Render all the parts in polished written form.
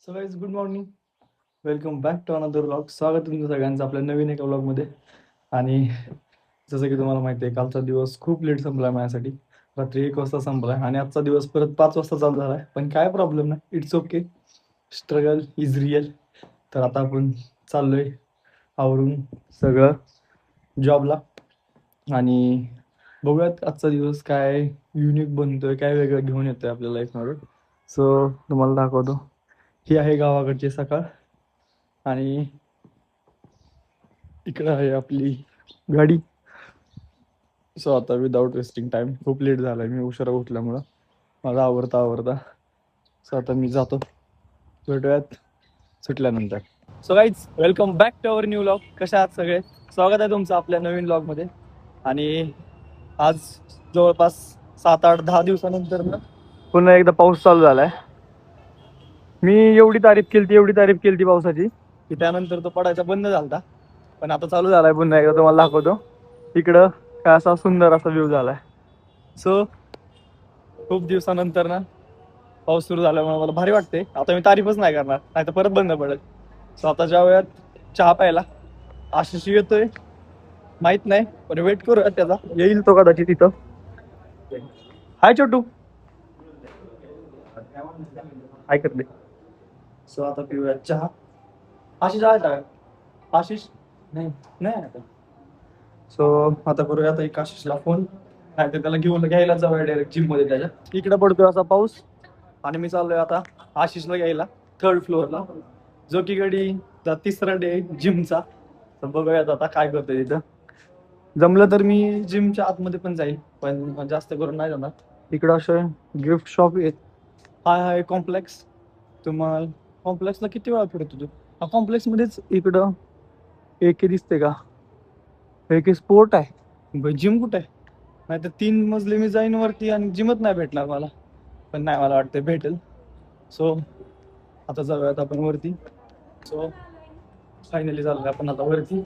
So guys good morning. Welcome back to another vlog. स्वागत आहे तुमचं सगळ्यांचं आपल्या नवीन एका व्लॉगमध्ये. आणि जसं की तुम्हाला माहिती आहे, कालचा दिवस खूप लेट संपला माझ्यासाठी. रात्री 1 वाजता संपला आणि आजचा दिवस परत 5 वाजता चालू झाला आहे. पण काय प्रॉब्लेम नाही, it's okay. Struggle is real. तर आता आपण चाललोय आवरून सगळं जॉबला. आणि बघूयात आजचा दिवस काय युनिक बनतोय, काय वेगळं घेऊन येतोय आपल्या लाईफमध्ये. सो तुम्हाला दाखवतो. ही आहे गावाकडची सकाळ आणि इकडं आहे आपली गाडी. सो आता विदाऊट वेस्टिंग टाइम, खूप लेट झालाय मी उशिरा उठल्यामुळं, माझा आवरता. सो आता मी जातो, भेटूयात सुटल्यानंतर. So guys welcome back to our new vlog. कशा आहात सगळे? स्वागत आहे तुमचं आपल्या नवीन व्लॉगमध्ये. आणि आज जवळपास 7-8-10 दिवसानंतर ना पुन्हा एकदा पाऊस चालू झालाय. मी एवढी तारीफ केली पावसाची की त्यानंतर तो पडायचा बंद झाला. पण आता चालू झालाय पुन्हा एकदा. तुम्हाला दाखवतो इकडं काय असा सुंदर असा व्ह्यू झालाय. सो खूप दिवसानंतर ना पाऊस सुरू झाल्यामुळे मला भारी वाटते. आता मी तारीफच नाही करणार, नाही तर परत बंद पडेल. सो आता ज्या वेळात चहा प्यायला आशिष येतोय माहित नाही, पण वेट करूया त्याचा. येईल तो कदाचित तिथं. हाय छोटू, हाय कर दे. सो आता पिऊया चहा. आशिष आहे का? आशिष नाही नाही आता. सो आता करूया आता एक आशिषला फोन, नाही तर त्याला घ्यायला जाऊया डायरेक्ट जिम मध्ये त्याच्या. इकडे पडतोय असा पाऊस आणि मी चाललोय आता आशिषला घ्यायला 3rd फ्लोअरला, जो की गडी 3रा डे जिमचा. तर बघूयात आता काय करतोय तिथं. जमलं तर मी जिमच्या आतमध्ये पण जाईल, पण जास्त करून नाही जाणार. इकडं असं गिफ्ट शॉप आहेत. हाय कॉम्प्लेक्स. तुम्हाला कॉम्प्लेक्सला किती वेळा फिरतो तू? हा कॉम्प्लेक्स मध्येच इकडं एक दिसते का, एक स्पोर्ट आहे. जिम कुठे आहे? नाही तर 3 मजले मी जाईन वरती आणि जिमच नाही भेटणार मला. पण नाही, मला वाटतं भेटेल. सो आता जाऊयात आपण वरती. सो फायनली चाललोय आपण आता वरती.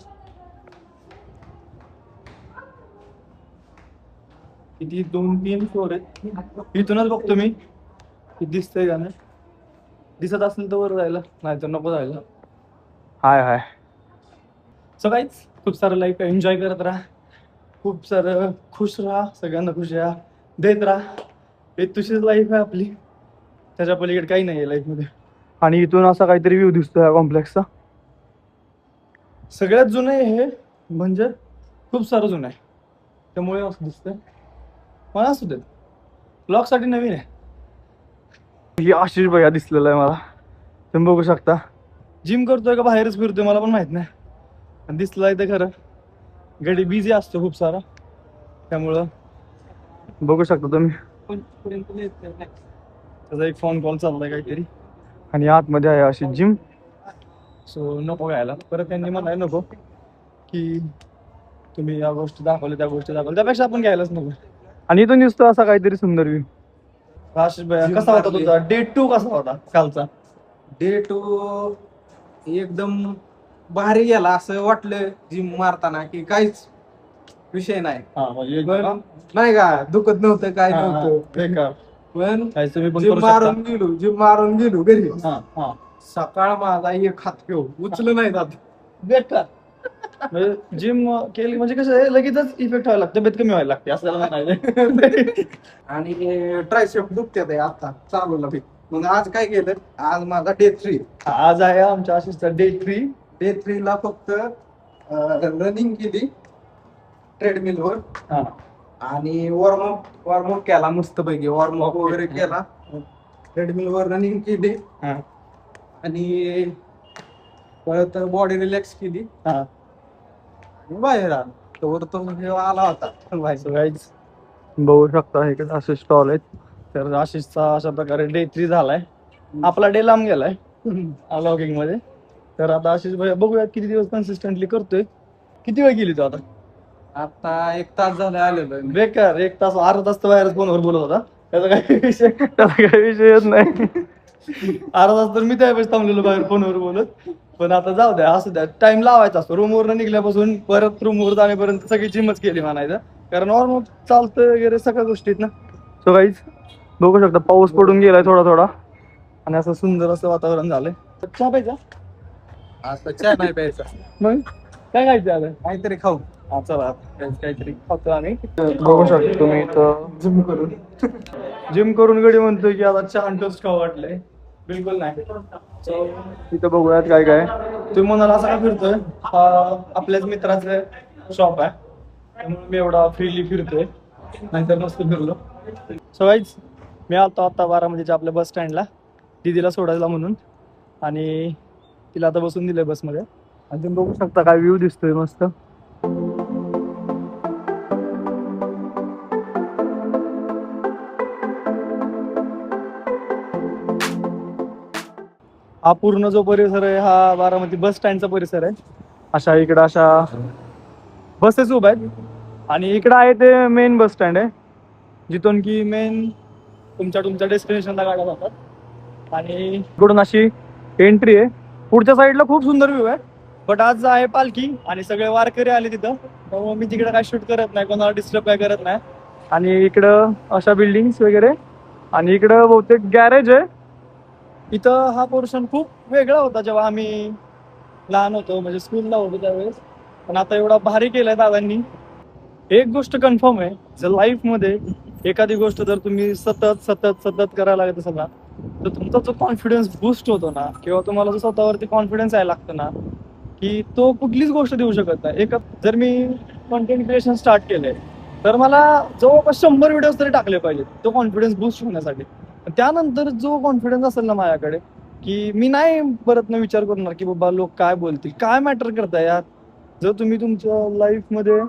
किती 2-3 फ्लोर आहेत. इथूनच बघतो मी किती दिसतंय का नाही. दिसत असेल तर वर जायला, नाही तर नको जायला. हाय सो गाईज खूप सारं लाईफ एन्जॉय करत राहा, खूप सारं खुश राहा, सगळ्यांना खुश राहा देत राहा. हे तुझीच लाईफ आहे आपली, त्याच्या पलीकडे काही नाही आहे लाईफमध्ये. आणि इथून असा काहीतरी व्ह्यू दिसतो या कॉम्प्लेक्सचा. सगळ्यात जुनं आहे हे, म्हणजे खूप सारं जुनं आहे, त्यामुळे असं दिसतंय. मला असू देत, ब्लॉगसाठी नवीन आहे. ही आशिष भैया दिसलेला आहे मला, तुम्ही बघू शकता. जिम करतोय का बाहेरच फिरतोय मला पण माहित नाही, पण दिसलाय तर खरं. गडी बिझी असतो खूप सारा, त्यामुळं बघू शकता तुम्ही. त्याचा एक फोन कॉल चाललाय काहीतरी, आणि आतमध्ये आहे अशी जिम. सो नको घ्यायला परत. त्यांनी म्हणाय नको की तुम्ही या गोष्टी दाखवल्या, त्या गोष्टी दाखवल्या, त्यापेक्षा आपण घ्यायलाच नको. आणि इथून दिसतो असा काहीतरी सुंदर व्ह्यू. आशिष भैया कसा होता तुझा डे 2? कसा होता कालचा? डे 2 एकदम भारी गेला. असं वाटलं जिम मारताना की काहीच विषय नाही. हा म्हणजे पण नाही का, दुखत नव्हतं, काय हा, हा, नव्हतं. बेकार. पण काय तुम्ही पण जिम करू शकता. मारून गेलो घरी. हा हा सकाळ माझा एक हात घेऊ उचलं नाही जात. बेकार. जिम केली म्हणजे कसं आहे, लगेचच इफेक्ट व्हायला लागतं, तब्येत कमी व्हायला लागते असं नाही. आणि ट्रायसेप दुखत्यात आता चालूला बी. मग आज काय केलं, आज माझा डे 3. आज आहे आमच्या आशिषचा डे 3. डे 3 ला फक्त रनिंग केली ट्रेडमिलवर. हा आणि वॉर्मअप केला मस्त पैकी. वॉर्मअप वगैरे केला, ट्रेडमिलवर रनिंग केली. हा आणि परत बॉडी रिलॅक्स केली. हा आणि बाहेर आलो तर तो म्हणजे आला होता. सो गाईज बघू शकता इकडे असे स्टॉल आहेत. तर आशिषचा अशा प्रकारे डे 3 झालाय. आपला डे लांब गेलाय व्लॉगिंग मध्ये. तर आता आशिष भैया बघूयात किती दिवस कन्सिस्टंटली करतोय. किती वेळ गेली तो आता? आता 1 तास झाला आलेलो. बेकार. 1 तास, अर्धा तास तर बाहेरच फोनवर बोलत होता. त्याचा काही विषयच नाही. अर्धा तास तर मी त्यावेळेस थांबलेलो बाहेर फोनवर बोलत. पण आता जाऊ द्या, असू द्या. टाइम लावायचा असतो. रूमवरनं निघल्यापासून परत रूमवर जाण्यापर्यंत सगळी जिमच केली म्हणायचं, कारण नॉर्मल चालतं वगैरे सगळ्या गोष्टीत ना. सो गाईज बघू शकता पाऊस पडून गेलाय थोडा थोडा, आणि असं सुंदर असं वातावरण झालंय. चहा प्यायचा आता चहा नाही प्यायचा, मग काय खायचं आता? काहीतरी खाऊ. हा चला काहीतरी खातो आम्ही. बघू शकतो तुम्ही इथं जिम करून गडी म्हणतोय की आता चहा आणि टोस्ट खावं वाटलंय. बिलकुल नाही. So, इथं बघूयात काय काय. तुम्ही म्हणाला असं काय फिरतोय? हा आपल्याच मित्राचं शॉप आहे, त्यामुळे मी एवढा फ्रीली फिरतोय, नाहीतर नसतो फिरलो. सो गाईज मी आलतो आता बारामतीच्या आपल्या बस स्टँडला दीदीला सोडायला म्हणून, आणि तिला आता बसून दिलंय बसमध्ये. आणि तुम्ही बघू शकता काय व्ह्यू दिसतोय मस्त. हा पूर्ण जो परिसर आहे हा बारामती बस स्टँडचा परिसर आहे. अशा इकडं अशा बसेस उभ्या आहेत, आणि इकडं आहे ते मेन बस स्टँड आहे, जिथून की मेन तुमच्या डेस्टिनेशनला गाड्या जातात. आणि इकडून अशी एंट्री आहे. पुढच्या साईडला खूप सुंदर व्ह्यू आहे, बट आज आहे पालखी आणि सगळे वारकरी आले तिथं, त्यामुळे मी तिकडे काय शूट करत नाही, कोणाला डिस्टर्ब काय करत नाही. आणि इकडं अशा बिल्डिंग्स वगैरे, आणि इकडं बहुतेक गॅरेज आहे. इथं हा पोर्शन खूप वेगळा होता जेव्हा आम्ही लहान होतो, म्हणजे स्कूलला होतो त्यावेळेस, पण आता एवढा भारी केलाय दादांनी. एक गोष्ट कन्फर्म आहे, जर लाईफमध्ये एखादी गोष्ट जर तुम्ही सतत सतत सतत करायला लागत असाल ना, तर तुमचा जो कॉन्फिडन्स बूस्ट होतो ना, किंवा तुम्हाला जो स्वतःवरती कॉन्फिडन्स यायला लागतं ना, की तो कुठलीच गोष्ट देऊ शकत नाही. जर मी कंटेंट क्रिएशन स्टार्ट केलंय, तर मला जवळपास 100 व्हिडिओज तरी टाकले पाहिजेत तो कॉन्फिडन्स बूस्ट होण्यासाठी. त्यानंतर जो कॉन्फिडन्स असेल ना माझ्याकडे, की मी नाही परत न विचार करणार की बाबा लोक काय बोलतील, काय मॅटर करताय यार. जर तुम्ही तुमच्या लाईफमध्ये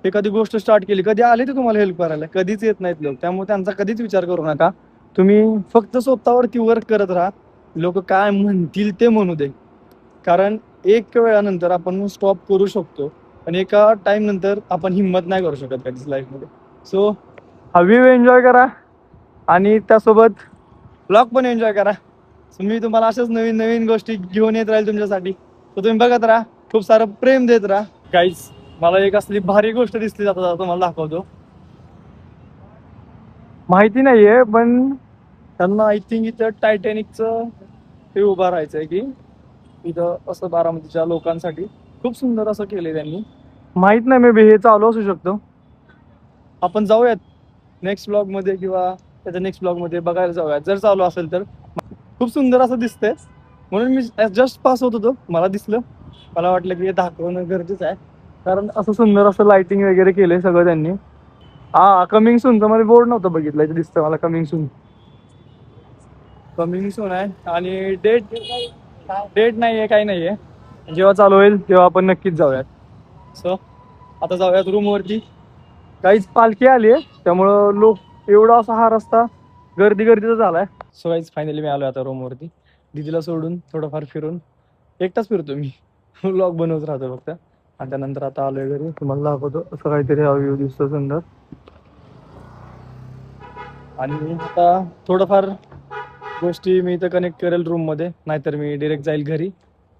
एखादी गोष्ट स्टार्ट केली, कधी आले ते तुम्हाला हेल्प करायला? कधीच येत नाहीत लोक, त्यामुळे त्यांचा कधीच विचार करू नका. तुम्ही फक्त स्वतःवरती वर्क करत राहा. लोक काय म्हणतील ते म्हणू दे, कारण एक वेळानंतर आपण स्टॉप करू शकतो, पण एका टाइम नंतर आपण हिंमत नाही करू शकत कधीच लाईफमध्ये. सो हा व्ह्यू एन्जॉय करा, आणि त्यासोबत ब्लॉग पण एन्जॉय करा. सो मी तुम्हाला अशाच नवीन नवीन गोष्टी घेऊन येत राहील तुमच्यासाठी. तर तुम्ही बघत राहा, खूप सारं प्रेम देत राहा. गाईज मला एक असली भारी गोष्ट दिसली जाता तुम्हाला दाखवतो. माहिती नाहीये, पण त्यांना आय थिंक इथं टायटॅनिकचं ते उभं राहायचंय, की इथं असं बारामतीच्या लोकांसाठी खूप सुंदर असं केलंय त्यांनी. माहित नाही, मे बी हे चालू असू शकतो. आपण जाऊयात नेक्स्ट ब्लॉग मध्ये, किंवा त्याच्या नेक्स्ट ब्लॉग मध्ये बघायला जाऊयात जर चालू असेल तर. खूप सुंदर असं दिसतंय, म्हणून मी जस्ट पास होत होतो, मला दिसलं, मला वाटलं की हे दाखवणं गरजेचं आहे, कारण असं सुंदर असं लाइटिंग वगैरे केलंय सगळं त्यांनी. हा कमिंग सूनचं मला बोर्ड नव्हतं बघितलं, इथे दिसतं मला कमिंग सून. कमिंग सून आहे, आणि डेट नाहीये, काही नाहीये. जेव्हा चालू होईल तेव्हा आपण नक्कीच जाऊयात. सो आता जाऊयात रूमवरती. काहीच पालखी आली आहे, त्यामुळं लोक एवढा असा हा रस्ता गर्दीचा झालाय. सो गाईज फायनली मी आलो आता रूमवरती, दीदीला सोडून थोडंफार फिरून. एकटाच फिरतो मी, व्लॉग बनवत राहतो फक्त. आणि त्यानंतर आता आलोय घरी, तुम्हाला दाखवतो असं काहीतरी हा व्ह्यू दिसतो सुंदर. आणि आता थोडंफार गोष्टी मी इथं कनेक्ट करेल रूममध्ये, नाहीतर मी डिरेक्ट जाईल घरी.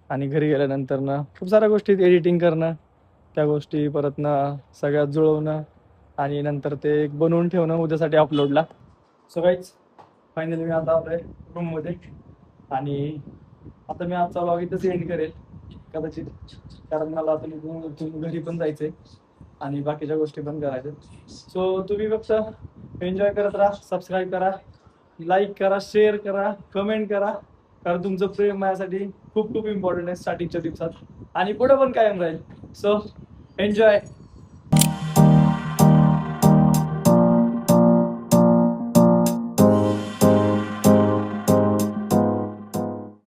आणि घरी गेल्यानंतर ना खूप साऱ्या गोष्टी एडिटिंग करणं, त्या गोष्टी परत ना सगळ्यात जुळवणं, आणि नंतर ते एक बनवून ठेवणं उद्यासाठी अपलोडला. सो गाईज फायनली मी आता आलोय रूममध्ये, आणि आता मी आजचा व्लॉग इथंच एंड करेल कदाचित, कारण मला आता इथून घरी पण जायचंय आणि बाकीच्या गोष्टी पण करायच्या. सो तुम्ही फक्त एन्जॉय करत राहा, सबस्क्राईब करा, लाईक करा, शेअर करा, कमेंट करा, कारण तुमचं प्रेम माझ्यासाठी खूप खूप इम्पॉर्टंट आहे स्टार्टिंगच्या दिवसात, आणि पुढे पण कायम राहील. So enjoy.